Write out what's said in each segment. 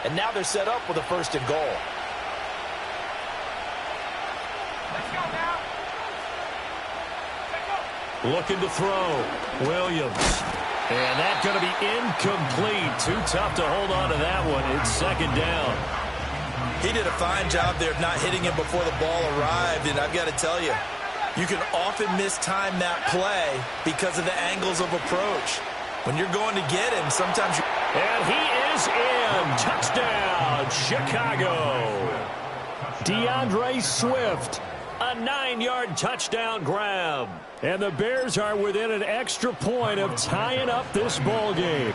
And now they're set up with a 1st and goal. Looking to throw. Williams. And that's going to be incomplete. Too tough to hold on to that one. It's 2nd down. He did a fine job there of not hitting him before the ball arrived. And I've got to tell you, you can often mistime that play because of the angles of approach. When you're going to get him, sometimes you... And he is in. Touchdown, Chicago. DeAndre Swift. A 9-yard touchdown grab. And the Bears are within an extra point of tying up this ball game.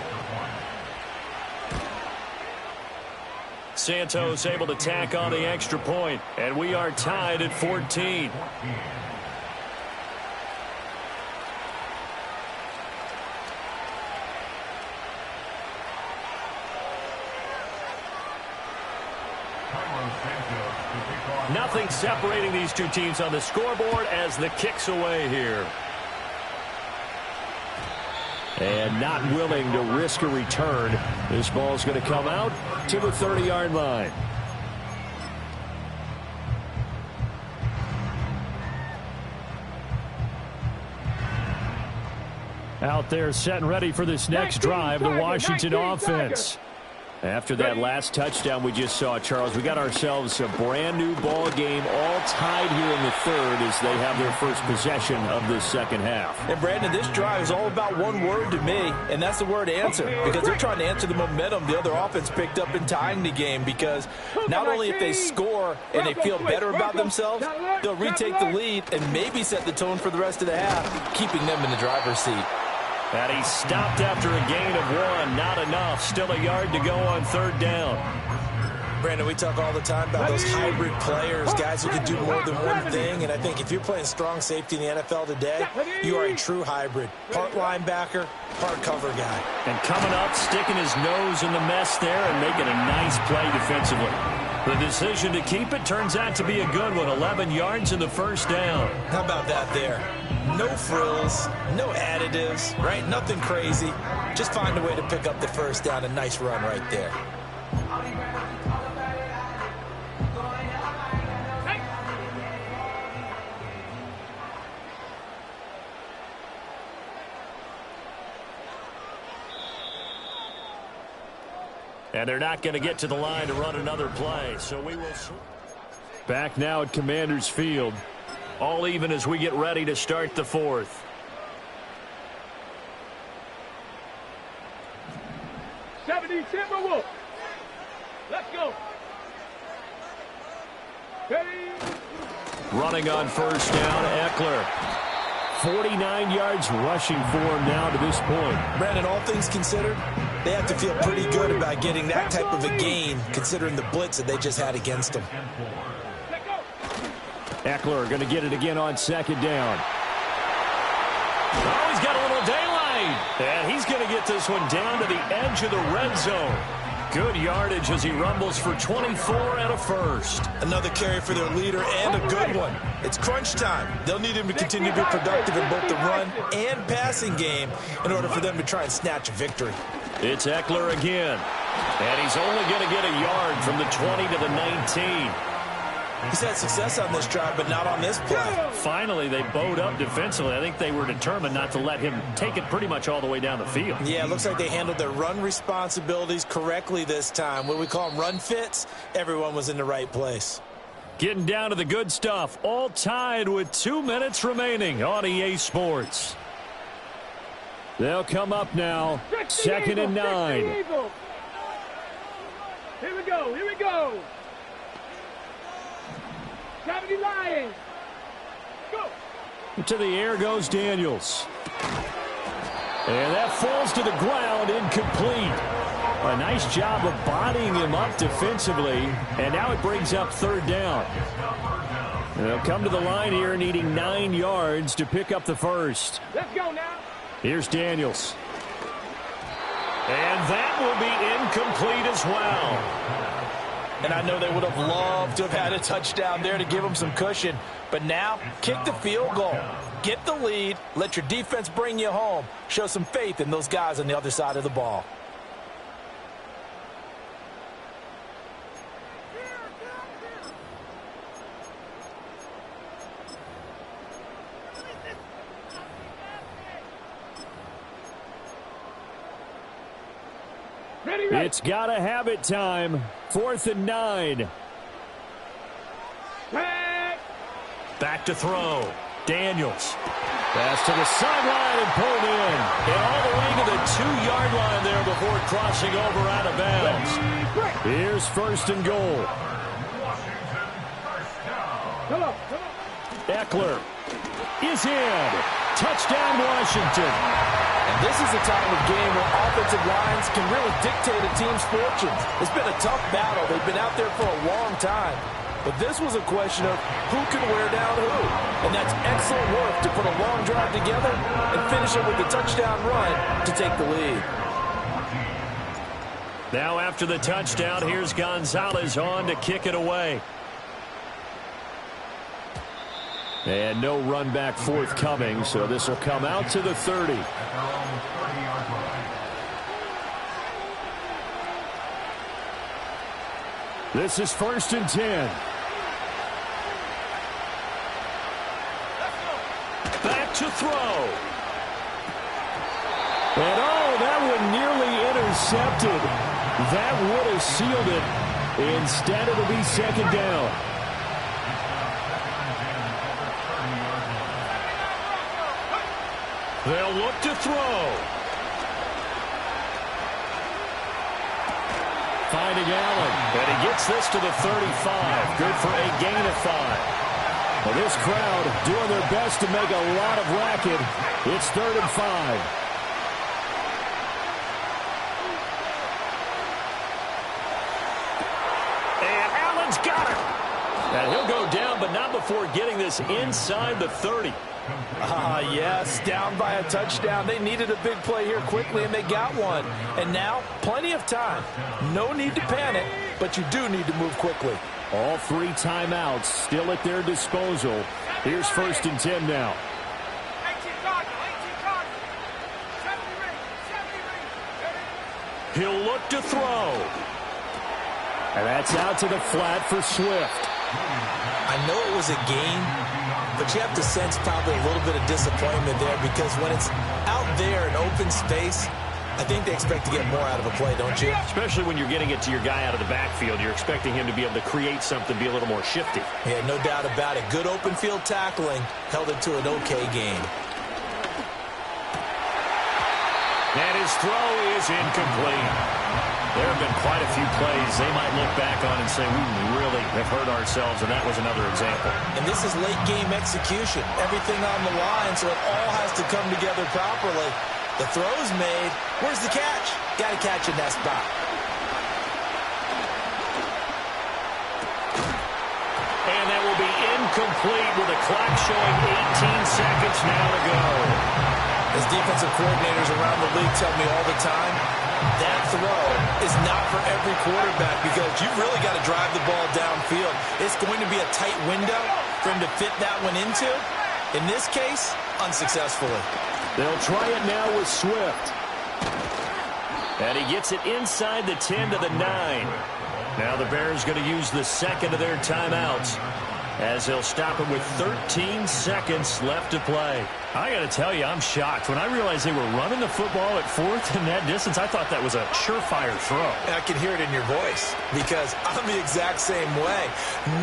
Santos able to tack on the extra point, and we are tied at 14. Nothing separating these two teams on the scoreboard as the kick's away here. And not willing to risk a return. This ball's going to come out to the 30-yard line. Out there set and ready for this next drive, the Washington offense. After that last touchdown we just saw, Charles, we got ourselves a brand new ball game, all tied here in the 3rd as they have their first possession of this 2nd half. And Brandon, this drive is all about one word to me, and that's the word answer, because they're trying to answer the momentum the other offense picked up in tying the game, because not only if they score and they feel better about themselves, they'll retake the lead and maybe set the tone for the rest of the half, keeping them in the driver's seat. And he stopped after a gain of 1. Not enough. Still a yard to go on 3rd down. Brandon, we talk all the time about those hybrid players, guys who can do more than one thing. And I think if you're playing strong safety in the NFL today, you are a true hybrid. Part linebacker, part cover guy. And coming up, sticking his nose in the mess there and making a nice play defensively. The decision to keep it turns out to be a good one. 11 yards in the 1st down. How about that there? No frills, no additives, right? Nothing crazy. Just find a way to pick up the 1st down. A nice run right there. And they're not going to get to the line to run another play. So we will... Back now at Commander's Field. All even as we get ready to start the 4th. Timberwolves. Let's go. Hey. Running on 1st down, Eckler. 49 yards rushing for him now to this point. Brandon, all things considered, they have to feel pretty good about getting that type of a gain, considering the blitz that they just had against them. Eckler going to get it again on 2nd down. Oh, he's got a little daylight. And he's going to get this one down to the edge of the red zone. Good yardage as he rumbles for 24 and a 1st. Another carry for their leader and a good one. It's crunch time. They'll need him to continue to be productive in both the run and passing game in order for them to try and snatch a victory. It's Eckler again. And he's only going to get a yard from the 20 to the 19. He's had success on this drive, but not on this play. Finally, they bowed up defensively. I think they were determined not to let him take it pretty much all the way down the field. Yeah, it looks like they handled their run responsibilities correctly this time. What we call them run fits, everyone was in the right place. Getting down to the good stuff. All tied with 2 minutes remaining on EA Sports. They'll come up now. 2nd and 9. Here we go. Here we go. 70 Lions. Go. To the air goes Daniels. And that falls to the ground, incomplete. A nice job of bodying him up defensively. And now it brings up 3rd down. And they'll come to the line here needing 9 yards to pick up the 1st. Let's go now. Here's Daniels. And that will be incomplete as well. And I know they would have loved to have had a touchdown there to give them some cushion. But now, kick the field goal. Get the lead. Let your defense bring you home. Show some faith in those guys on the other side of the ball. It's got to have it time. 4th and 9. Back to throw. Daniels. Pass to the sideline and pulled in. And all the way to the 2-yard line there before crossing over out of bounds. Here's 1st and goal. Eckler is in. Touchdown, Washington. And this is a time of game where offensive lines can really dictate a team's fortunes. It's been a tough battle. They've been out there for a long time. But this was a question of who can wear down who. And that's excellent work to put a long drive together and finish it with a touchdown run to take the lead. Now after the touchdown, here's Gonzalez on to kick it away. And no run back forthcoming, so this will come out to the 30. This is 1st and 10. Back to throw. And that one nearly intercepted. That would have sealed it. Instead, it'll be 2nd down. They'll look to throw. Finding Allen. And he gets this to the 35. Good for a gain of 5. Well, this crowd doing their best to make a lot of racket. It's 3rd and 5. And Allen's got it. And he'll go down, but not before getting this inside the 30. Yes, down by a touchdown. They needed a big play here quickly, and they got one. And now, plenty of time. No need to panic, but you do need to move quickly. All 3 timeouts still at their disposal. Here's 1st and 10 now. He'll look to throw. And that's out to the flat for Swift. I know it was a game, but you have to sense probably a little bit of disappointment there because when it's out there in open space, I think they expect to get more out of a play, don't you? Especially when you're getting it to your guy out of the backfield. You're expecting him to be able to create something, be a little more shifty. Yeah, no doubt about it. Good open field tackling held it to an okay game. And his throw is incomplete. There have been quite a few plays they might look back on and say, we really have hurt ourselves, and that was another example. And this is late game execution. Everything on the line, so it all has to come together properly. The throw's made. Where's the catch? Got to catch in that spot. And that will be incomplete with a clock showing 18 seconds now to go. As defensive coordinators around the league tell me all the time, that throw is not for every quarterback because you've really got to drive the ball downfield. It's going to be a tight window for him to fit that one into. In this case, unsuccessfully. They'll try it now with Swift. And he gets it inside the 10 to the 9. Now the Bears going to use the second of their timeouts as they'll stop him with 13 seconds left to play. I got to tell you, I'm shocked. When I realized they were running the football at 4th in that distance, I thought that was a surefire throw. I can hear it in your voice because I'm the exact same way.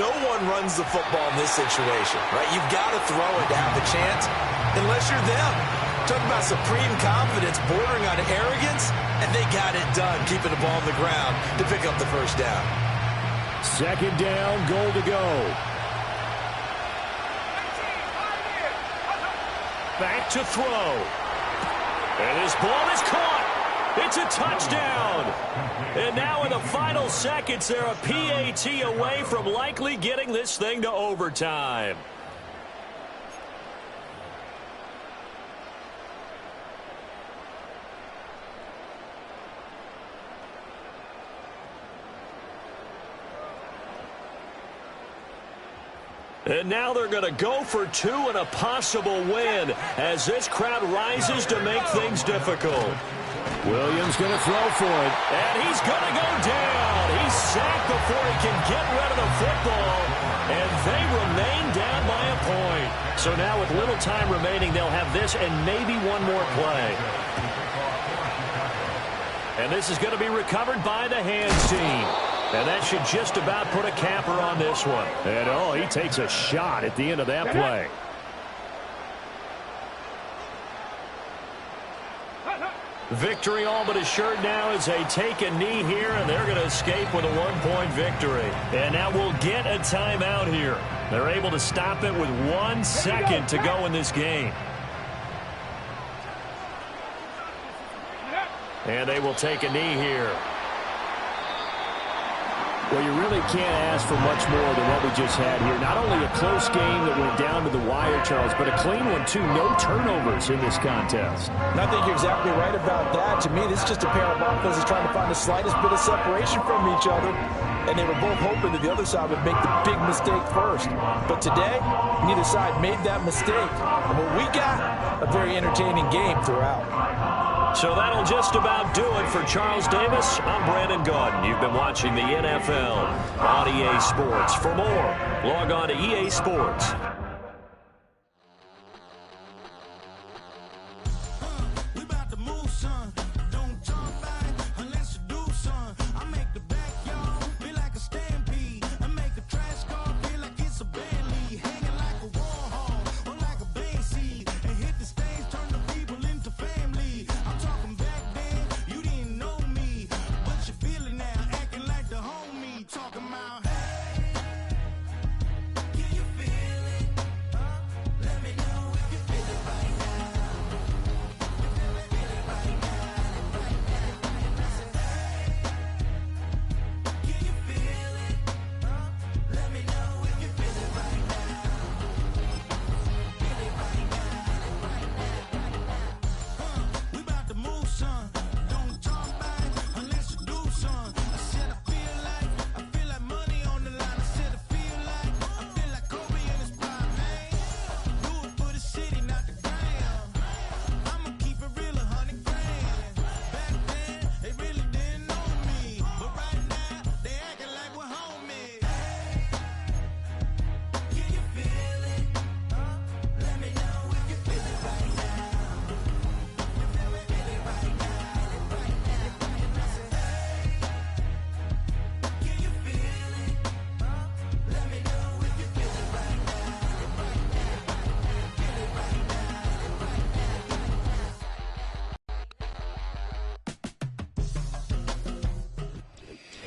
No one runs the football in this situation, right? You've got to throw it to have a chance unless you're them. Talk about supreme confidence bordering on arrogance, and they got it done, keeping the ball on the ground to pick up the first down. 2nd down, goal to go. Back to throw. And his ball is caught. It's a touchdown. And now in the final seconds, they're a PAT away from likely getting this thing to overtime. And now they're going to go for 2 and a possible win as this crowd rises to make things difficult. Williams going to throw for it. And he's going to go down. He's sacked before he can get rid of the football, and they remain down by a point. So now with little time remaining, they'll have this and maybe one more play. And this is going to be recovered by the hands team. And that should just about put a capper on this one. And, oh, he takes a shot at the end of that play. Victory all but assured now as they take a knee here, and they're going to escape with a one-point victory. And now we'll get a timeout here. They're able to stop it with 1 second to go in this game. And they will take a knee here. Well, you really can't ask for much more than what we just had here. Not only a close game that went down to the wire, Charles, but a clean one, too. No turnovers in this contest. And I think you're exactly right about that. To me, this is just a pair of offenses trying to find the slightest bit of separation from each other. And they were both hoping that the other side would make the big mistake first. But today, neither side made that mistake. And what we got, a very entertaining game throughout. So that'll just about do it for Charles Davis. I'm Brandon Gaudin. You've been watching the NFL on EA Sports. For more, log on to EA Sports.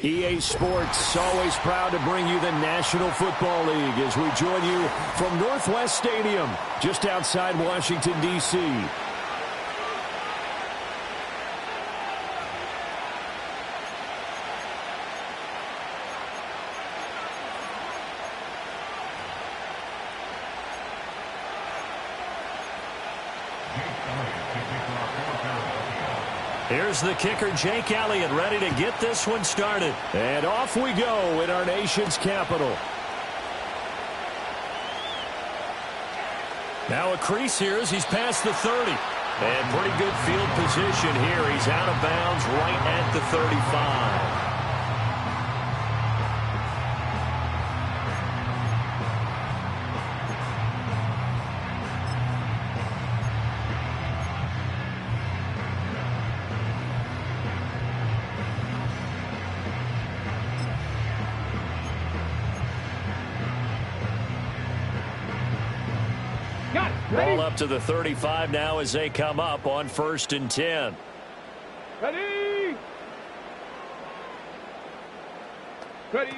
EA Sports, always proud to bring you the National Football League as we join you from Northwest Stadium, just outside Washington, D.C. Here's the kicker, Jake Elliott, ready to get this one started. And off we go in our nation's capital. Now a crease here as he's past the 30. And pretty good field position here. He's out of bounds right at the 35. Ball up to the 35 now as they come up on 1st and 10. Ready? Ready?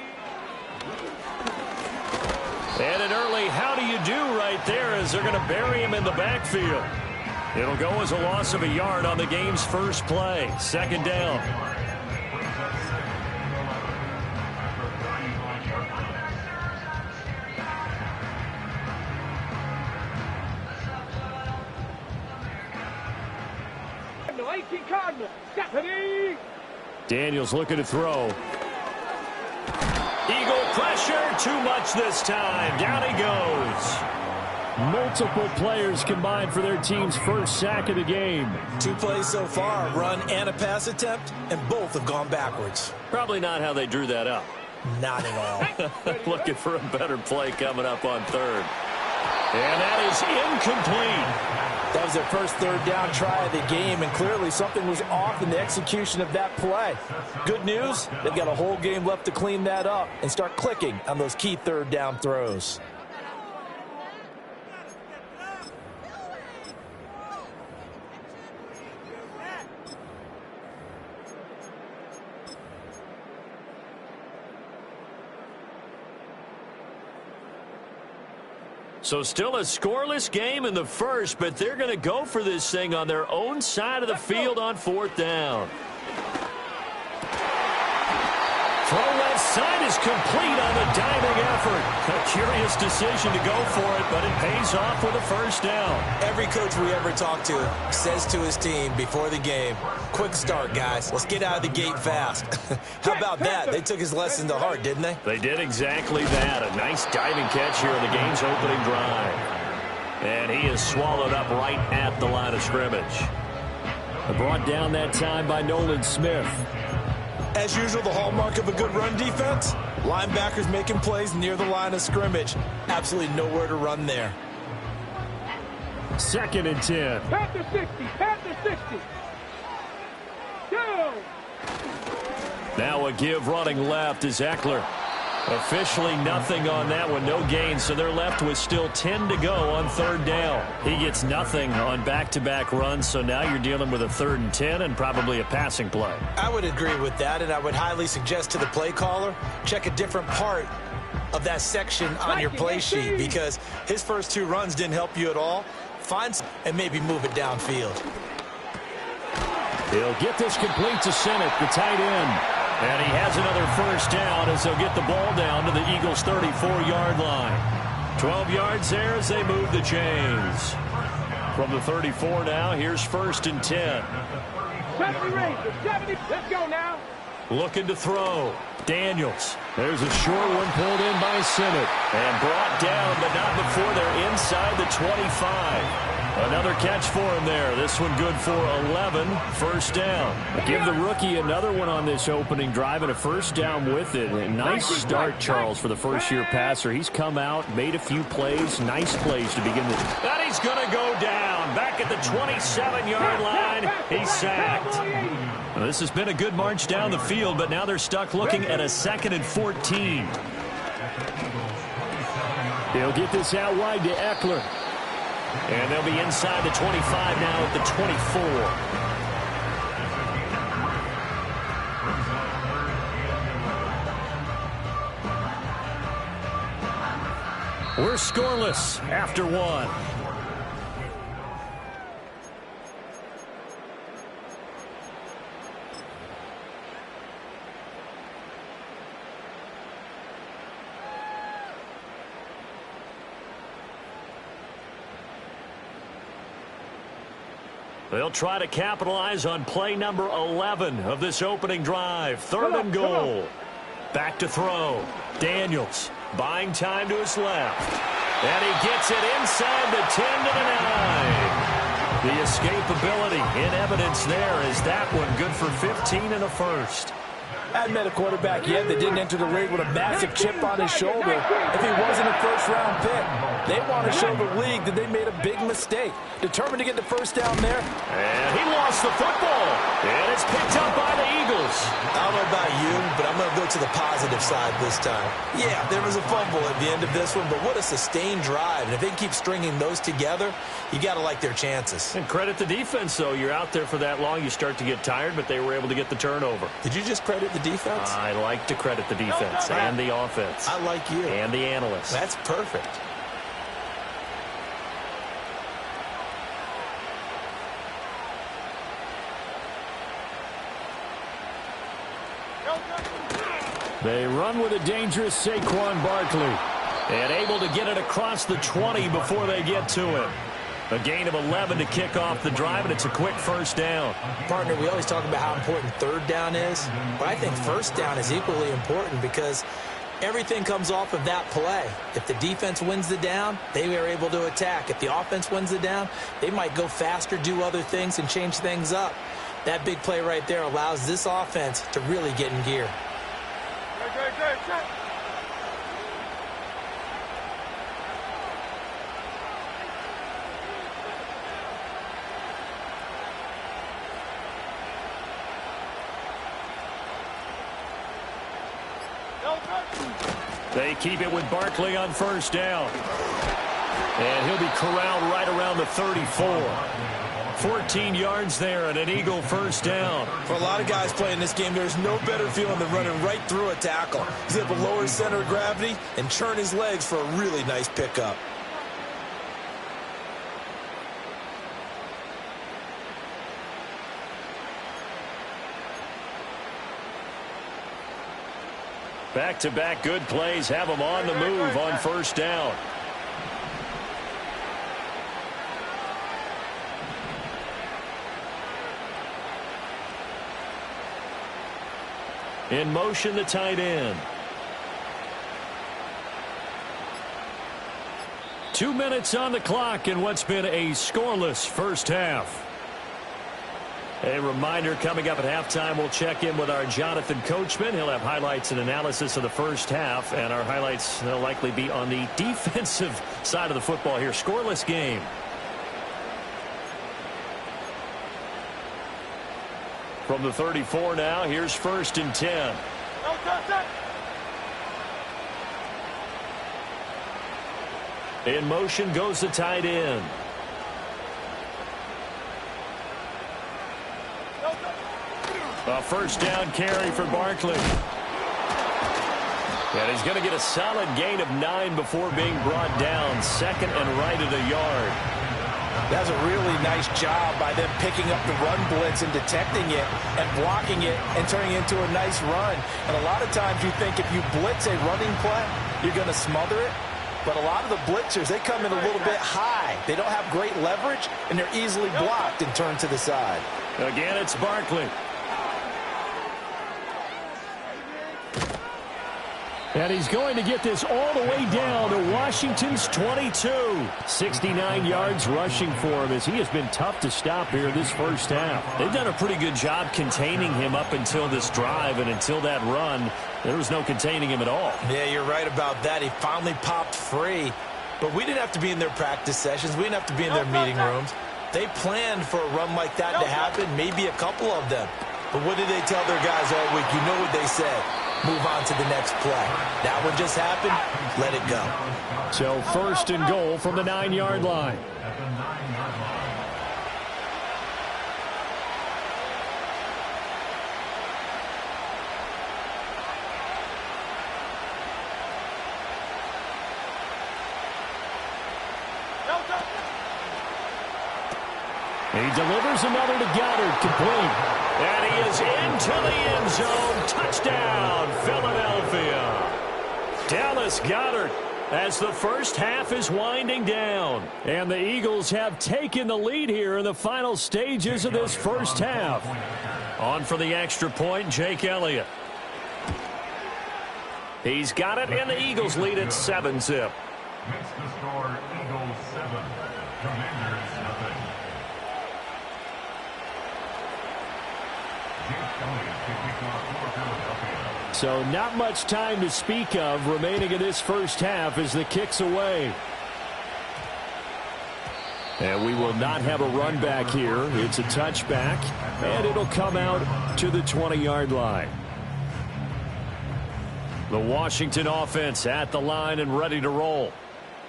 And an early how do you do right there as they're going to bury him in the backfield. It'll go as a loss of a yard on the game's first play. 2nd down. Daniels looking to throw. Eagle pressure, too much this time. Down he goes. Multiple players combined for their team's first sack of the game. 2 plays so far, a run and a pass attempt, and both have gone backwards. Probably not how they drew that up. Not at all. Looking for a better play coming up on third. And that is incomplete. That was their first third down try of the game, and clearly something was off in the execution of that play. Good news, they've got a whole game left to clean that up and start clicking on those key third down throws. So still a scoreless game in the first, but they're going to go for this thing on their own side of the field on fourth down. Throw left side is complete on the diving effort. A curious decision to go for it, but it pays off with a first down. Every coach we ever talk to says to his team before the game, quick start, guys. Let's get out of the gate fast. How about that? They took his lesson to heart, didn't they? They did exactly that. A nice diving catch here in the game's opening drive. And he is swallowed up right at the line of scrimmage. Brought down that time by Nolan Smith. As usual, the hallmark of a good run defense, linebackers making plays near the line of scrimmage. Absolutely nowhere to run there. 2nd and 10. Panther 60, Panther 60. Go! Now a give running left is Eckler. Officially nothing on that one, no gain, so they're left with still 10 to go on third down. He gets nothing on back-to-back runs, so now you're dealing with a 3rd and 10 and probably a passing play. I would agree with that, and I would highly suggest to the play caller, check a different part of that section on your play sheet, because his first 2 runs didn't help you at all. Find some and maybe move it downfield. He'll get this complete to Sennett, the tight end. And he has another first down as they'll get the ball down to the Eagles' 34-yard line. 12 yards there as they move the chains. From the 34 now, here's 1st and 10. 70 Rangers, 70. Let's go now. Looking to throw. Daniels. There's a short one pulled in by Sennett. And brought down, but not before they're inside the 25. Another catch for him there. This one good for 11. First down. Give the rookie another one on this opening drive and a first down with it. A nice start, Charles, for the first-year passer. He's come out, made a few plays, nice plays to begin with. And he's going to go down. Back at the 27-yard line. He's sacked. Well, this has been a good march down the field, but now they're stuck looking at a 2nd and 14. They'll get this out wide to Eckler. And they'll be inside the 25 now at the 24. We're scoreless after 1. They'll try to capitalize on play number 11 of this opening drive. 3rd and goal. Back to throw. Daniels buying time to his left. And he gets it inside the 10 to the 9. The escapability in evidence there is that one good for 15 and a first. Hadn't met a quarterback yet that didn't enter the league with a massive chip on his shoulder if he wasn't a first-round pick. They want to show the league that they made a big mistake. Determined to get the first down there. And he lost the football. And it's picked up by the Eagles. I don't know about you, but I'm going to go to the positive side this time. Yeah, there was a fumble at the end of this one, but what a sustained drive. And if they keep stringing those together, you got to like their chances. And credit the defense, though. You're out there for that long, you start to get tired, but they were able to get the turnover. Did you just credit the defense? I like to credit the defense and the offense. I like you. And the analysts. That's perfect. They run with a dangerous Saquon Barkley. And able to get it across the 20 before they get to him. A gain of 11 to kick off the drive, and it's a quick first down. Partner, we always talk about how important third down is, but I think first down is equally important because everything comes off of that play. If the defense wins the down, they are able to attack. If the offense wins the down, they might go faster, do other things, and change things up. That big play right there allows this offense to really get in gear. They keep it with Barkley on first down. And he'll be corralled right around the 34. 14 yards there and an Eagle first down. For a lot of guys playing this game, there's no better feeling than running right through a tackle. He's able to lower his center of gravity and churn his legs for a really nice pickup. Back-to-back good plays have him on the move on first down. In motion, the tight end. 2 minutes on the clock in what's been a scoreless first half. A reminder, coming up at halftime, we'll check in with our Jonathan Coachman. He'll have highlights and analysis of the first half, and our highlights will likely be on the defensive side of the football here. Scoreless game. From the 34 now, here's 1st and 10. In motion goes the tight end. A first down carry for Barkley. And he's going to get a solid gain of 9 before being brought down. 2nd and right at a yard. That's a really nice job by them picking up the run blitz and detecting it and blocking it and turning it into a nice run. And a lot of times you think if you blitz a running play, you're going to smother it. But a lot of the blitzers, they come in a little bit high. They don't have great leverage, and they're easily blocked and turned to the side. Again, it's Barkley. And he's going to get this all the way down to Washington's 22. 69 yards rushing for him as he has been tough to stop here this first half. They've done a pretty good job containing him up until this drive, and until that run, there was no containing him at all. Yeah, you're right about that. He finally popped free. But we didn't have to be in their practice sessions. We didn't have to be in their meeting rooms. They planned for a run like that to happen, maybe a couple of them. But what did they tell their guys all week? You know what they said. Move on to the next play. That one just happened. Let it go. So 1st and goal from the 9-yard line. He delivers another to Goddard, complete. And he is into the end zone. Touchdown, Philadelphia. Dallas Goedert as the first half is winding down. And the Eagles have taken the lead here in the final stages of this first half. On for the extra point, Jake Elliott. He's got it, and the Eagles lead at 7-zip. Makes the score Eagles 7, Commanders nothing. So not much time to speak of remaining in this first half as the kick's away. And we will not have a run back here. It's a touchback, and it'll come out to the 20-yard line. The Washington offense at the line and ready to roll.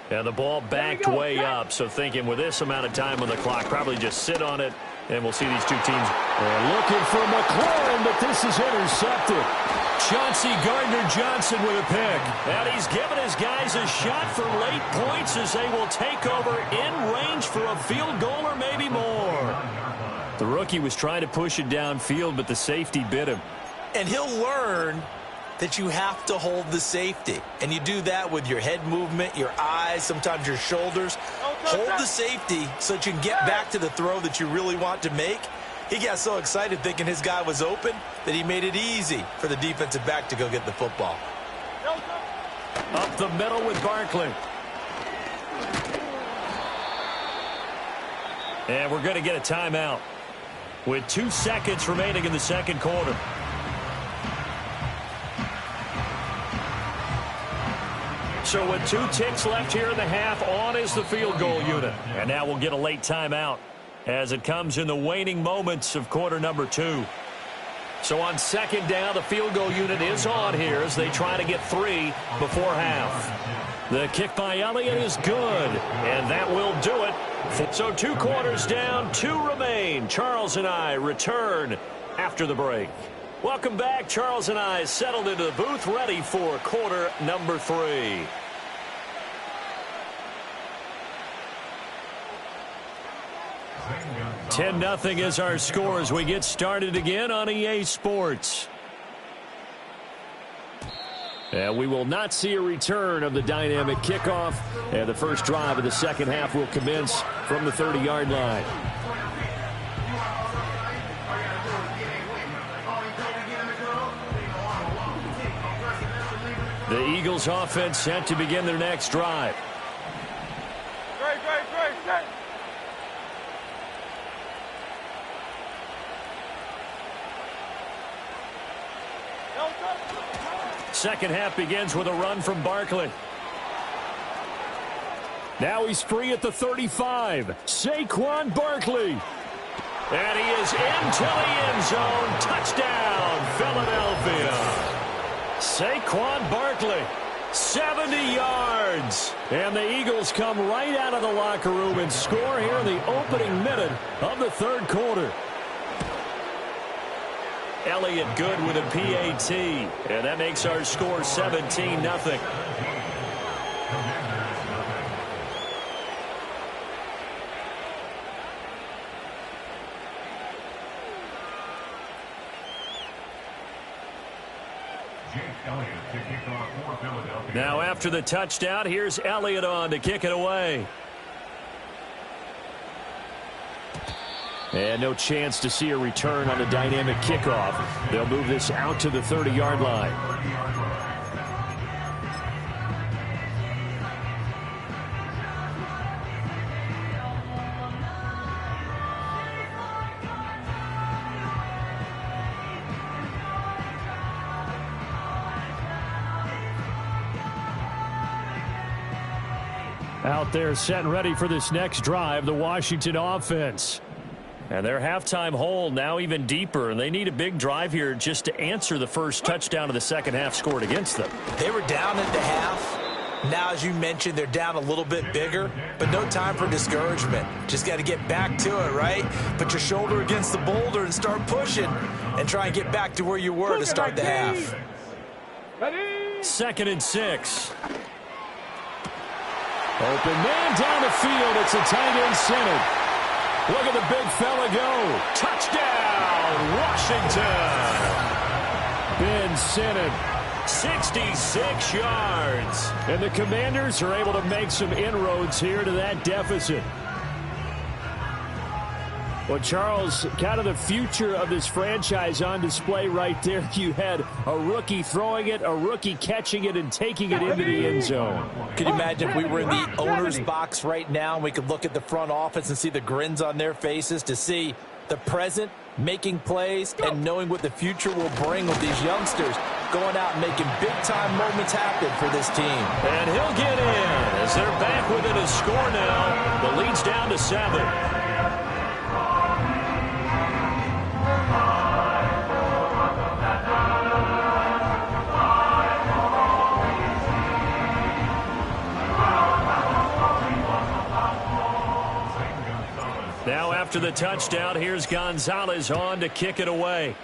And the ball backed way up, so thinking with this amount of time on the clock, probably just sit on it, and we'll see these two teams. They're looking for McLaurin, but this is intercepted. Chauncey Gardner-Johnson with a pick. And he's given his guys a shot for late points as they will take over in range for a field goal or maybe more. The rookie was trying to push it downfield, but the safety bit him. And he'll learn that you have to hold the safety. And you do that with your head movement, your eyes, sometimes your shoulders. Hold the safety so that you can get back to the throw that you really want to make. He got so excited thinking his guy was open that he made it easy for the defensive back to go get the football. Up the middle with Barkley. And we're going to get a timeout with 2 seconds remaining in the second quarter. So with 2 ticks left here in the half, on is the field goal unit. And now we'll get a late timeout as it comes in the waning moments of quarter number 2. So on second down, the field goal unit is on here as they try to get 3 before half. The kick by Elliott is good, and that will do it. So 2 quarters down, 2 remain. Charles and I return after the break. Welcome back. Charles and I settled into the booth, ready for quarter number 3. Ten 10-0 is our score as we get started again on EA Sports. And we will not see a return of the dynamic kickoff. And the first drive of the second half will commence from the 30-yard line. The Eagles offense set to begin their next drive. Great. Second half begins with a run from Barkley. Now he's free at the 35. Saquon Barkley. And he is into the end zone. Touchdown, Philadelphia. Saquon Barkley, 70 yards. And the Eagles come right out of the locker room and score here in the opening minute of the third quarter. Elliott good with a PAT. And that makes our score 17-0. Now after the touchdown, here's Elliott on to kick it away. And no chance to see a return on the dynamic kickoff. They'll move this out to the 30-yard line. Out there set and ready for this next drive, the Washington offense. And their halftime hole now even deeper, and they need a big drive here just to answer the first touchdown of the second half scored against them. They were down at the half. Now, as you mentioned, they're down a little bit bigger, but no time for discouragement. Just got to get back to it, right? Put your shoulder against the boulder and start pushing and try and get back to where you were to start the half. Ready? 2nd and 6. Open man down the field. It's a tight end center. Look at the big fella go. Touchdown, Washington. Ben Sinnott. 66 yards. And the Commanders are able to make some inroads here to that deficit. Well, Charles, kind of the future of this franchise on display right there. You had a rookie throwing it, a rookie catching it, and taking it into the end zone. Can you imagine if we were in the owner's box right now and we could look at the front office and see the grins on their faces, to see the present making plays and knowing what the future will bring with these youngsters going out and making big-time moments happen for this team. And he'll get in as they're back within a score now. The lead's down to 7. Now after the touchdown, here's Gonzalez on to kick it away.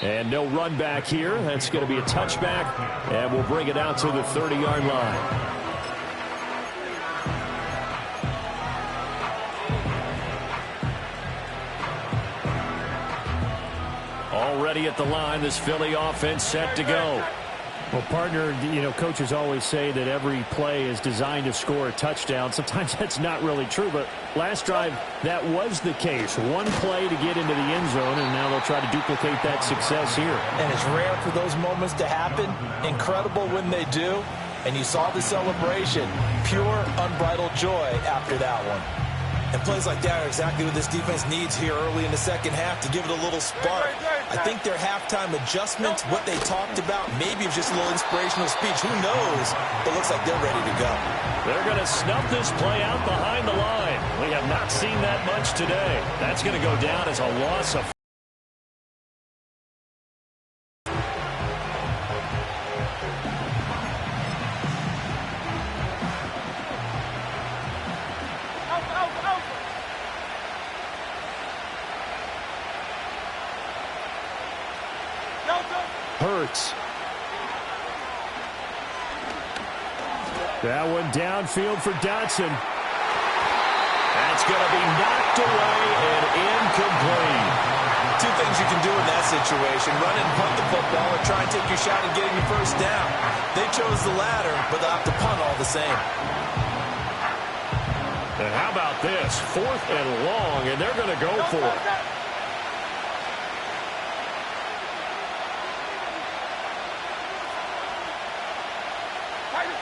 And no run back here. That's going to be a touchback, and we'll bring it out to the 30-yard line. Already at the line, this Philly offense set to go. Well, partner, you know, coaches always say that every play is designed to score a touchdown. Sometimes that's not really true, but last drive, that was the case. One play to get into the end zone, and now they'll try to duplicate that success here. And it's rare for those moments to happen. Incredible when they do. And you saw the celebration. Pure, unbridled joy after that one. And plays like that are exactly what this defense needs here early in the second half to give it a little spark. I think their halftime adjustments, what they talked about, maybe it's just a little inspirational speech. Who knows? But it looks like they're ready to go. They're going to snuff this play out behind the line. We have not seen that much today. That's going to go down as a loss of. Hurts. That one downfield for Dotson. That's going to be knocked away and incomplete. Two things you can do in that situation: run and punt the football, or try and take your shot at getting your first down. They chose the latter, but they'll have to punt all the same. And how about this? 4th and long, and they're going to go for it.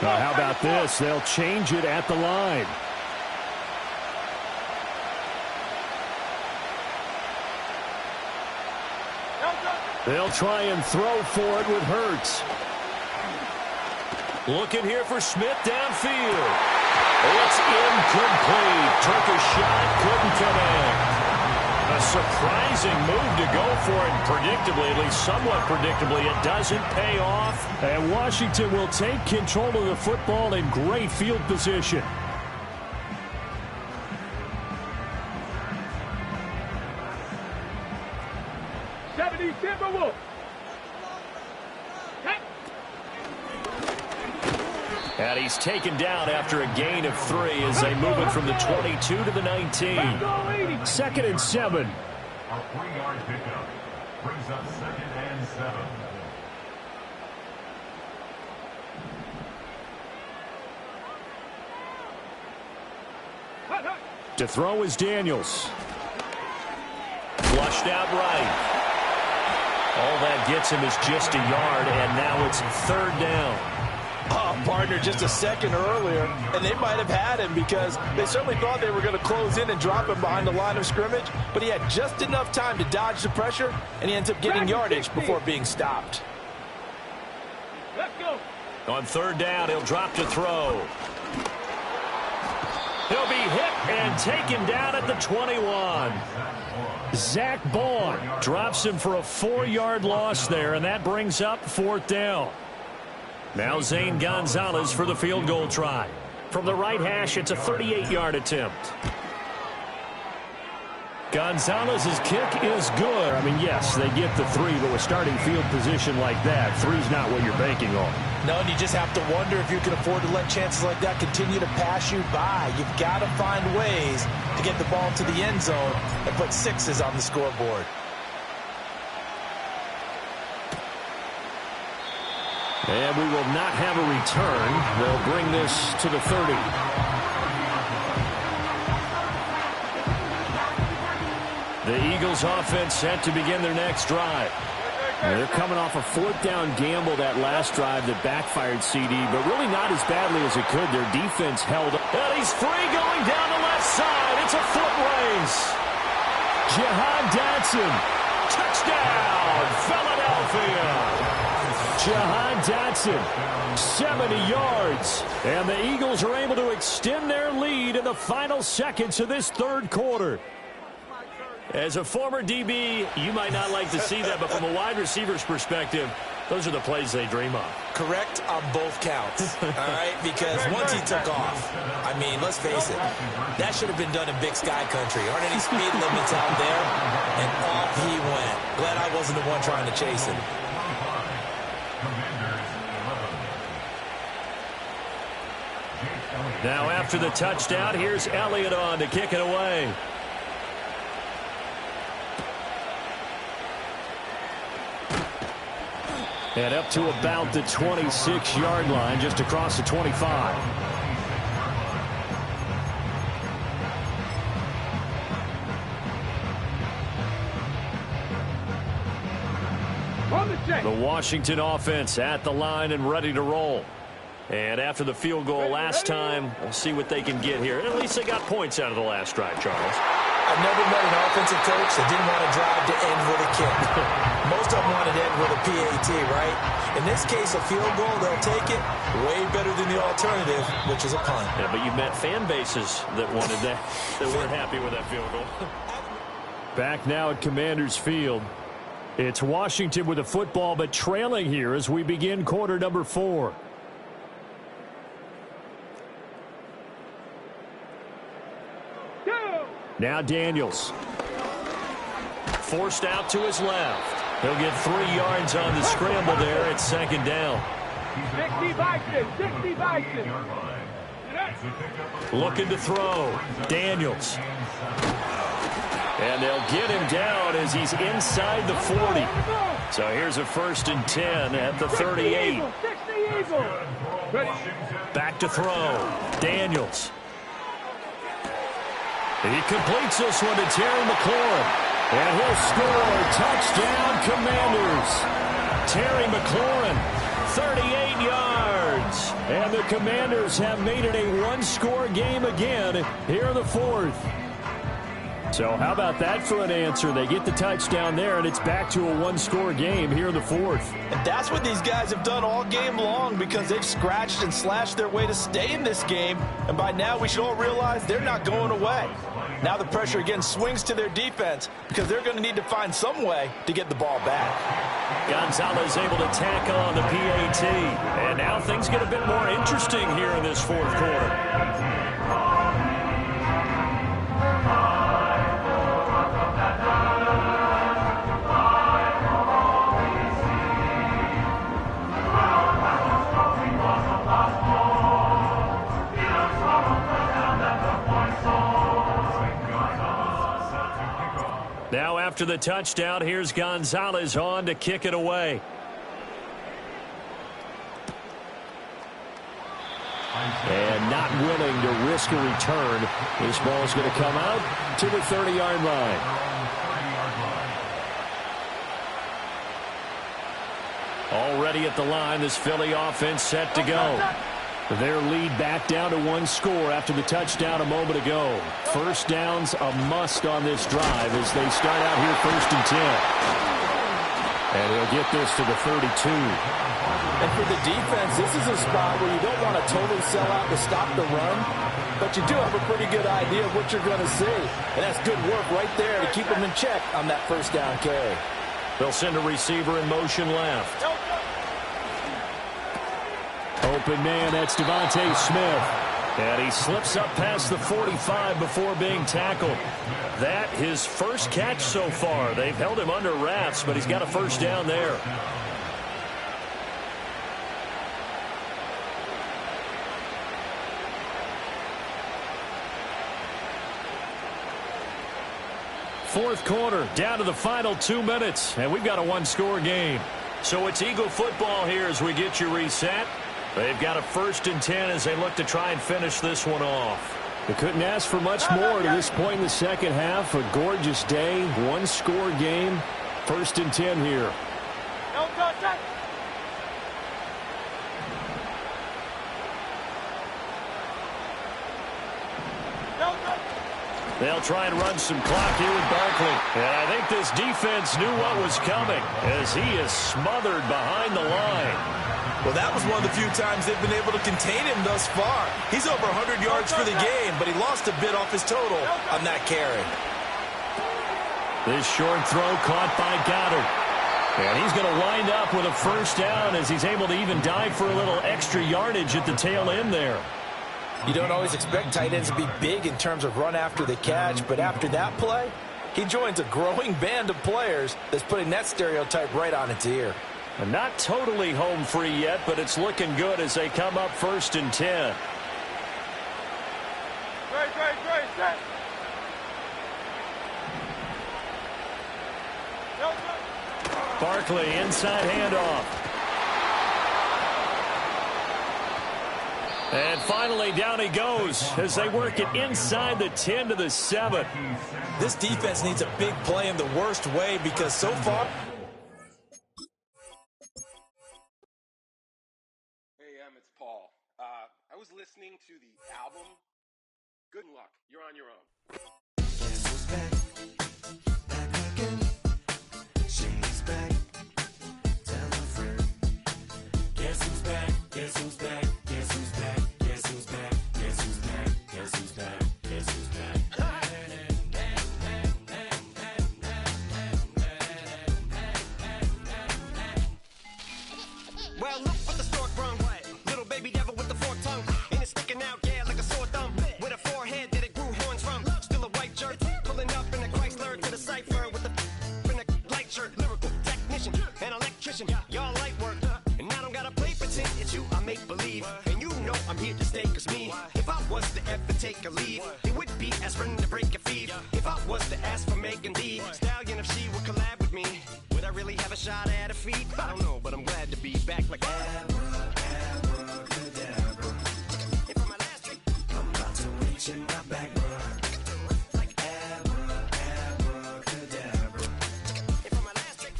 Now, how about this? They'll change it at the line. They'll try and throw for it with Hurts. Looking here for Smith downfield. It's incomplete. Took a shot, couldn't connect. A surprising move to go for it. Predictably, at least somewhat predictably, it doesn't pay off. And Washington will take control of the football in great field position. And he's taken down after a gain of 3 as they move it from the 22 to the 19. 2nd and 7. A 3-yard pickup brings up 2nd and 7. To throw is Daniels. Flushed out right. All that gets him is just a yard, and now it's 3rd down. Oh, partner, just a second earlier, and they might have had him because they certainly thought they were going to close in and drop him behind the line of scrimmage, but he had just enough time to dodge the pressure, and he ends up getting yardage before being stopped. Let's go. On 3rd down, he'll drop to throw. He'll be hit and taken down at the 21. Zach Baun drops him for a 4-yard loss there, and that brings up 4th down. Now Zane Gonzalez for the field goal try. From the right hash, it's a 38-yard attempt. Gonzalez's kick is good. I mean, yes, they get the 3, but with starting field position like that, 3's not what you're banking on. No, and you just have to wonder if you can afford to let chances like that continue to pass you by. You've got to find ways to get the ball to the end zone and put 6s on the scoreboard. And we will not have a return. They'll bring this to the 30. The Eagles offense set to begin their next drive. They're coming off a 4th down gamble that last drive that backfired CD, but really not as badly as it could. Their defense held up. And he's free going down the left side. It's a foot race. Jahan Dotson. Touchdown, Philadelphia. Jahan Dotson, 70 yards. And the Eagles are able to extend their lead in the final seconds of this 3rd quarter. As a former DB, you might not like to see that, but from a wide receiver's perspective, those are the plays they dream of. Correct on both counts, all right? Because once he took off, I mean, let's face it, that should have been done in Big Sky Country. Aren't any speed limits out there? And off he went. Glad I wasn't the one trying to chase him. Now after the touchdown, here's Elliott on to kick it away. And up to about the 26-yard line, just across the 25. The Washington offense at the line and ready to roll. And after the field goal last time, we'll see what they can get here. At least they got points out of the last drive, Charles. I've never met an offensive coach that didn't want to drive to end with a kick. Most of them wanted to end with a PAT, right? In this case, a field goal, they'll take it. Way better than the alternative, which is a punt. Yeah, but you've met fan bases that wanted that, that weren't happy with that field goal. Back now at Commanders Field. It's Washington with the football, but trailing here as we begin quarter number 4. Now Daniels. Forced out to his left. He'll get 3 yards on the scramble there at second down. 60 Vikings, 60 Vikings. Looking to throw. Daniels. And they'll get him down as he's inside the 40. So here's a 1st and 10 at the 38. Back to throw. Daniels. He completes this one to Terry McLaurin. And he'll score. Touchdown, Commanders. Terry McLaurin, 38 yards. And the Commanders have made it a one-score game again here in the 4th. So how about that for an answer? They get the touchdown there, and it's back to a one-score game here in the 4th. And that's what these guys have done all game long because they've scratched and slashed their way to stay in this game. And by now, we should all realize they're not going away. Now the pressure again swings to their defense because they're going to need to find some way to get the ball back. Gonzalez able to tack on the PAT. And now things get a bit more interesting here in this 4th quarter. Now after the touchdown, here's Gonzalez on to kick it away. And not willing to risk a return. This ball is going to come out to the 30-yard line. Already at the line, this Philly offense set to go. Their lead back down to one score after the touchdown a moment ago. First down's a must on this drive as they start out here 1st and 10. And he'll get this to the 32. And for the defense, this is a spot where you don't want to totally sell out to stop the run, but you do have a pretty good idea of what you're going to see. And that's good work right there to keep them in check on that first down carry. They'll send a receiver in motion left. Open man, that's Devontae Smith. And he slips up past the 45 before being tackled. That his first catch so far. They've held him under wraps, but he's got a first down there. Fourth quarter, down to the final 2 minutes, and we've got a one-score game. So it's Eagle football here as we get you reset. They've got a 1st and 10 as they look to try and finish this one off. They couldn't ask for much more to this point in the second half. A gorgeous day, one-score game, 1st and 10 here. They'll try and run some clock here with Barkley. And I think this defense knew what was coming as he is smothered behind the line. Well, that was one of the few times they've been able to contain him thus far. He's over 100 yards for the game, but he lost a bit off his total on that carry. This short throw caught by Goddard. And he's going to wind up with a first down as he's able to even dive for a little extra yardage at the tail end there. You don't always expect tight ends to be big in terms of run after the catch, but after that play, he joins a growing band of players that's putting that stereotype right on its ear. And not totally home free yet, but it's looking good as they come up 1st and 10. Great. Barkley inside handoff. And finally down he goes as they work it inside the 10 to the 7. This defense needs a big play in the worst way because so far... Hey, it's Paul. was listening to the album. Good luck. You're on your own. Guess who's back? Back again. She's back. Tell a friend. Guess who's back? Guess who's back? Guess who's back? Guess who's back? Guess who's back? Guess who's back? Guess who's back? Well, look what the stork brung. Little baby devil with the forked tongue. And it's sticking out, yeah, like a sore thumb. With a forehead that it grew horns from. Still a white jerk. Pulling up in a Chrysler to the cipher with the in a light shirt. Lyrical technician, an electrician. Y'all light work. And I don't gotta play pretend. It's you I make believe. And you know I'm here to stay, cause me, if I was to ever take a leave, it would be aspirin to break a fever. If I was to ask for Megan Thee Stallion, if she would collab with me, would I really have a shot at a feat? I don't know, but I'm glad to be back like abracadabra. If I'm my last trick, I'm about to reach in my back, like abracadabra. If I'm my last trick,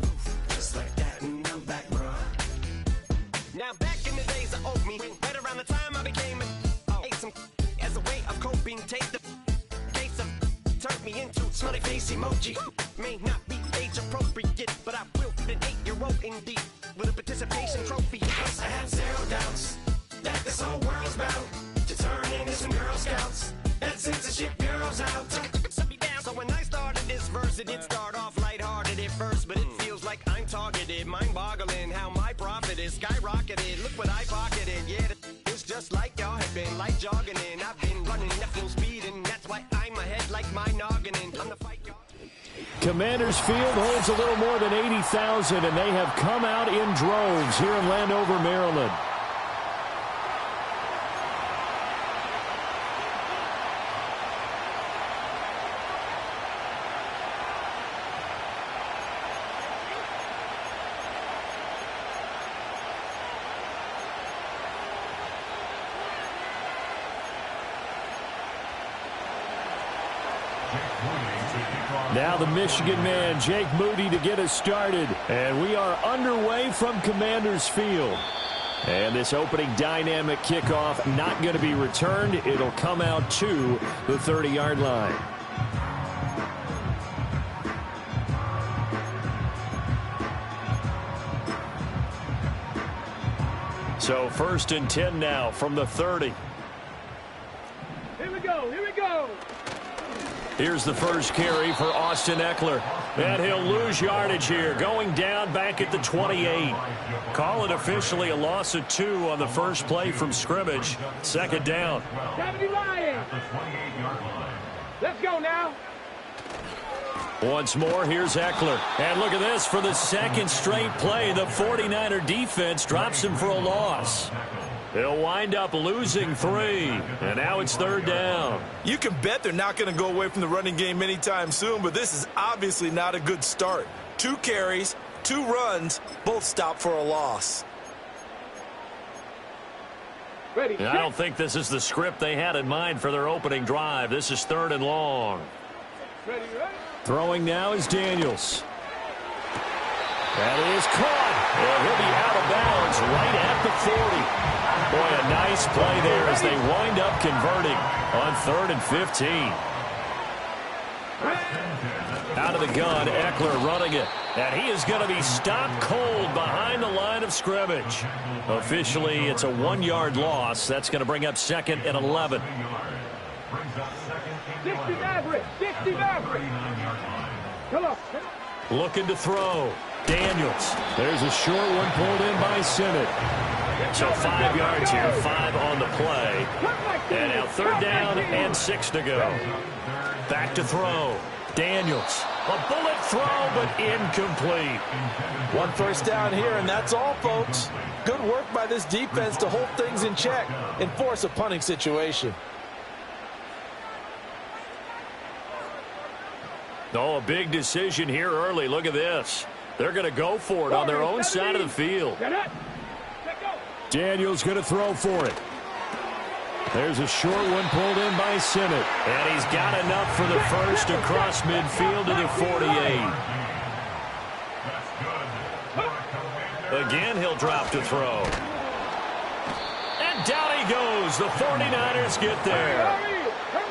just like that, and I'm back, bro. Now back in the days of old me, right around the time I became ate some as a way of coping. Take the case of turned me into smiley face emoji. May not be age appropriate, but I will fit an 8-year-old indeed with a participation trophy. Yes, I have zero doubts that this whole world's bound to turn into some Girl Scouts. That censorship bureau's out. So when I started this verse, it did start off lighthearted at first, but it feels like I'm targeted. Mind-boggling how my profit is skyrocketed. Look what I pocketed. Yeah, it's just like y'all have been like jogging in. I've been running at full speed, and that's why I'm ahead like my noggin. I'm the fight y'all. Commanders Field holds a little more than 80,000, and they have come out in droves here in Landover, Maryland. Now the Michigan man, Jake Moody, to get us started. And we are underway from Commanders Field. And this opening dynamic kickoff not going to be returned. It'll come out to the 30-yard line. So 1st and 10 now from the 30. Here we go, here we go. Here's the first carry for Austin Eckler. And he'll lose yardage here, going down back at the 28. Call it officially a loss of 2 on the first play from scrimmage. 2nd down. 70 Lions. Let's go now. Once more, here's Eckler. And look at this, for the second straight play, the 49er defense drops him for a loss. They'll wind up losing 3, and now it's 3rd down. You can bet they're not going to go away from the running game anytime soon, but this is obviously not a good start. 2 carries, 2 runs, both stopped for a loss. Ready. And I don't think this is the script they had in mind for their opening drive. This is 3rd and long. Ready, ready. Throwing now is Daniels. That is caught. And he'll be out of bounds right at the 40. Boy, a nice play there as they wind up converting on 3rd and 15. Out of the gun, Eckler running it. And he is going to be stopped cold behind the line of scrimmage. Officially, it's a 1-yard loss. That's going to bring up 2nd and 11. 60 Maverick, 60 Maverick. Come on. Looking to throw. Daniels. There's a short one pulled in by Simmett. So 5 yards here, 5 on the play. And now 3rd down and 6 to go. Back to throw. Daniels. A bullet throw, but incomplete. 1 first down here, and that's all, folks. Good work by this defense to hold things in check and force a punting situation. Oh, a big decision here early. Look at this. They're going to go for it on their own side of the field. Daniels going to throw for it. There's a short one pulled in by Simmett. And he's got enough for the first across midfield to the 48. Again, he'll drop to throw. And down he he goes. The 49ers get there.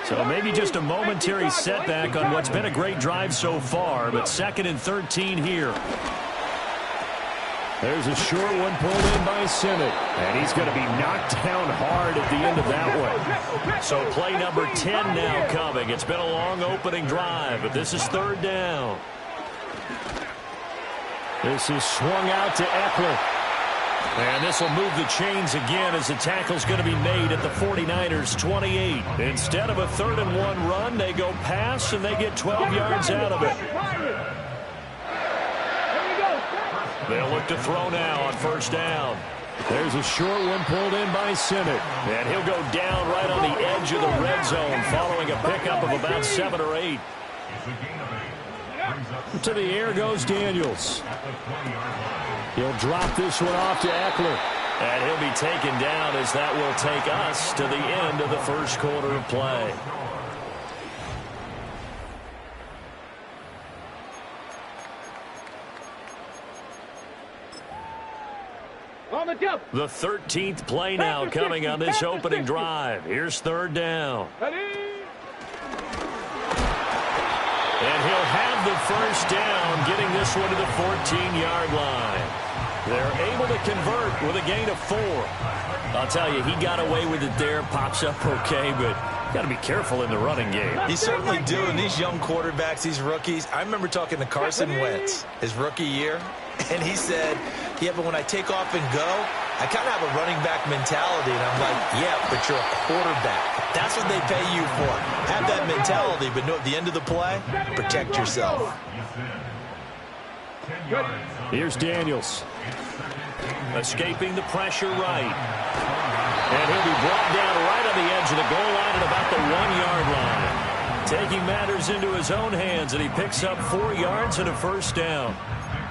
So maybe just a momentary setback on what's been a great drive so far, but 2nd and 13 here. There's a short one pulled in by Simic, and he's going to be knocked down hard at the end of that one. So play number 10 now coming. It's been a long opening drive, but this is 3rd down. This is swung out to Eckler. And this will move the chains again as the tackle's going to be made at the 49ers 28. Instead of a 3rd and 1 run, they go pass, and they get 12 yards out of it. They'll look to throw now on 1st down. There's a short one pulled in by Simic. And he'll go down right on the edge of the red zone following a pickup of about 7 or 8. To the air goes Daniels. He'll drop this one off to Eckler. And he'll be taken down as that will take us to the end of the 1st quarter of play. The 13th play now coming on this opening drive. Here's 3rd down. And he'll have the 1st down, getting this one to the 14-yard line. They're able to convert with a gain of 4. I'll tell you, he got away with it there, pops up okay, but got to be careful in the running game. He's certainly doing. These young quarterbacks, these rookies. I remember talking to Carson Wentz his rookie year, and he said, yeah, but when I take off and go, I kind of have a running back mentality. And I'm like, yeah, but you're a quarterback. That's what they pay you for. Have that mentality, but no, at the end of the play, protect yourself. Here's Daniels. Escaping the pressure right. And he'll be brought down right on the edge of the goal line at about the 1-yard line. Taking matters into his own hands, and he picks up 4 yards and a 1st down.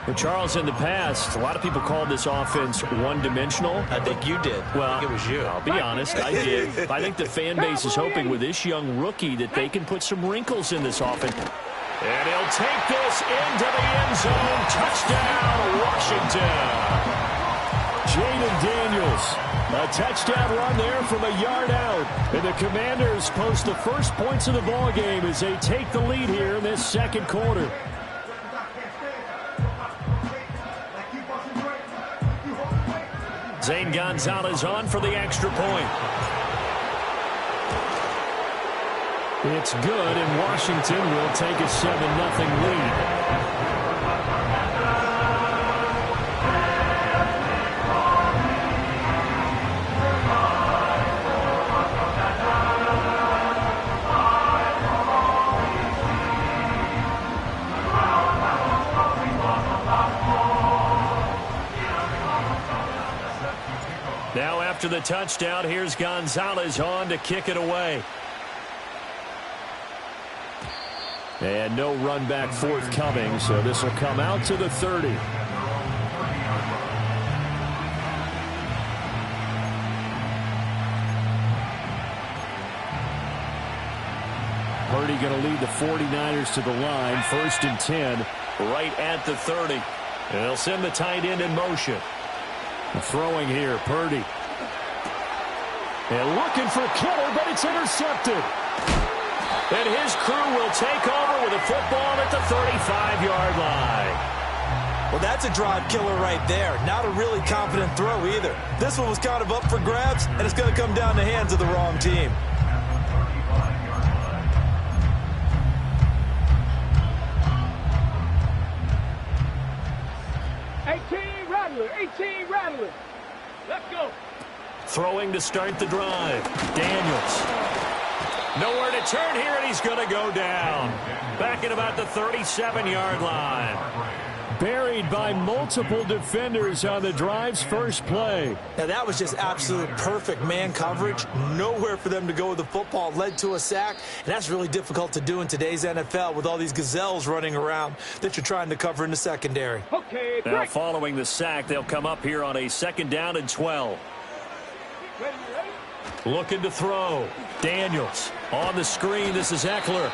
Well, Charles, in the past, a lot of people called this offense one-dimensional. I think you did. Well, I think it was you. I'll be honest, I did. I think the fan base is hoping with this young rookie that they can put some wrinkles in this offense. And he'll take this into the end zone. Touchdown, Washington. Jaden Daniels. A touchdown run there from a yard out. And the Commanders post the first points of the ball game as they take the lead here in this 2nd quarter. Zane Gonzalez on for the extra point. It's good, and Washington will take a 7-0 lead. Now after the touchdown, here's Gonzalez on to kick it away. And no run back forthcoming, so this will come out to the 30. Purdy going to lead the 49ers to the line, 1st and 10. Right at the 30. And they'll send the tight end in motion. Throwing here, Purdy. And looking for Kittle, but it's intercepted. And his crew will take over with a football at the 35-yard line. Well, that's a drive killer right there. Not a really confident throw either. This one was kind of up for grabs, and it's going to come down the hands of the wrong team. Let's go. Throwing to start the drive. Daniels. Nowhere to turn here, and he's going to go down. Back at about the 37-yard line. Buried by multiple defenders on the drive's first play. Now, that was just absolute perfect man coverage. Nowhere for them to go with the football. Led to a sack, and that's really difficult to do in today's NFL with all these gazelles running around that you're trying to cover in the secondary. Okay, now, following the sack, they'll come up here on a 2nd down and 12. Looking to throw. Daniels on the screen. This is Eckler.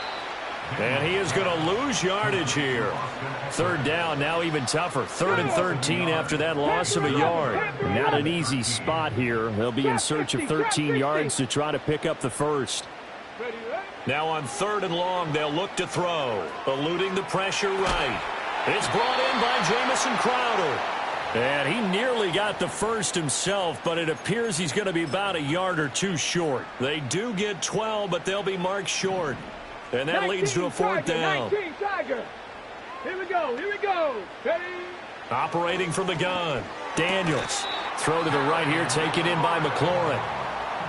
And he is going to lose yardage here. Third down, now even tougher. 3rd and 13 after that loss of a yard. Not an easy spot here. They'll be in search of 13 yards to try to pick up the first. Now on 3rd and long, they'll look to throw. Eluding the pressure right. It's brought in by Jamison Crowder. And he nearly got the first himself, but it appears he's going to be about a yard or two short. They do get 12, but they'll be marked short. And that leads to a 4th down. 19 Tiger. Here we go. Here we go. Ready? Operating from the gun. Daniels. Throw to the right here, taken in by McLaurin.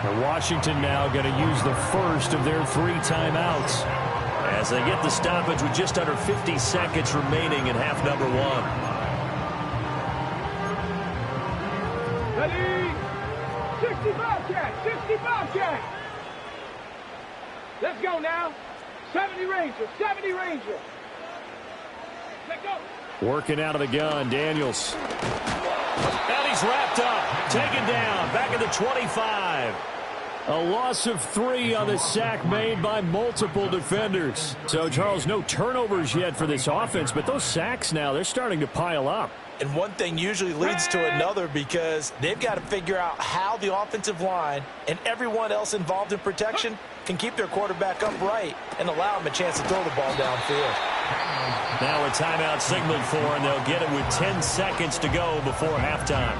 And Washington now going to use the first of their 3 timeouts. As they get the stoppage with just under 50 seconds remaining in half number 1. Ready? 65 cat. 65 cat. Let's go now. 70 Ranger. 70 Ranger. Let's go. Working out of the gun, Daniels. And he's wrapped up. Taken down. Back at the 25. A loss of 3 on the sack made by multiple defenders. So, Charles, no turnovers yet for this offense, but those sacks now, they're starting to pile up. And one thing usually leads to another because they've got to figure out how the offensive line and everyone else involved in protection can keep their quarterback upright and allow him a chance to throw the ball downfield. Now a timeout signaled for, and they'll get it with 10 seconds to go before halftime.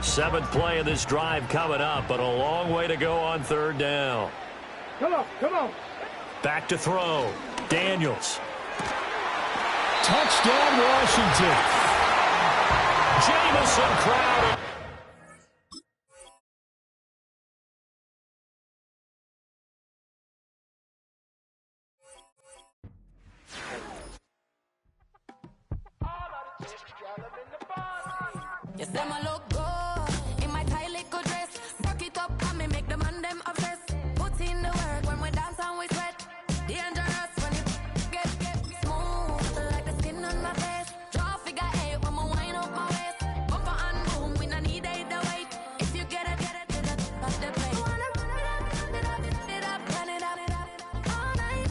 Seventh play of this drive coming up, but a long way to go on 3rd down. Come on. Come on. Back to throw. Daniels. Touchdown, Washington. Jamison Crowder. Yes, them a look good in my tight little dress. Rock it up and me make the man them obsessed. Put in the work when we dance and we sweat. Dangerous when you get smooth like the skin on my face. Draw figure 8 when we wind up my waist. Bumper and boom, we no need either wait. If you get it, to the top of the plate. You wanna run it up, run it up, all night.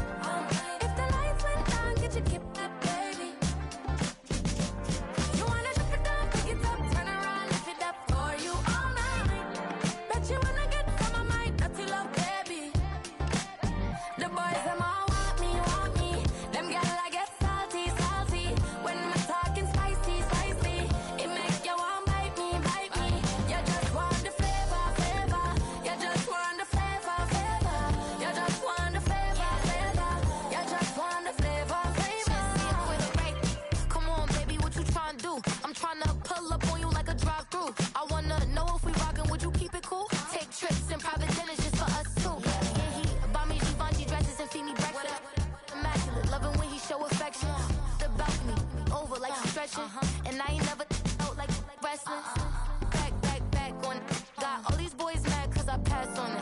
If the lights went down, get your kip up, baby. You wanna drop it down, pick it up, turn around, lift it up for you all night. Bet you wanna get some of my dirty love, baby. The boys them all want me. Them gyal I get salty. When me talking spicy. It make you want bite me. You just want the flavor. You just want the flavor. You just want the flavor. You just want the flavor. Come on, baby, what you tryna do? I'm tryna pull up on you like a drive-through. I wanna know if we rockin', would you keep it cool? Take trips and private dinners just for us two. Yeah, he buy me Givenchy dresses and feed me breakfast. Immaculate, loving when he show affection. The balcony, over like he's stretching. And I ain't never out like wrestling.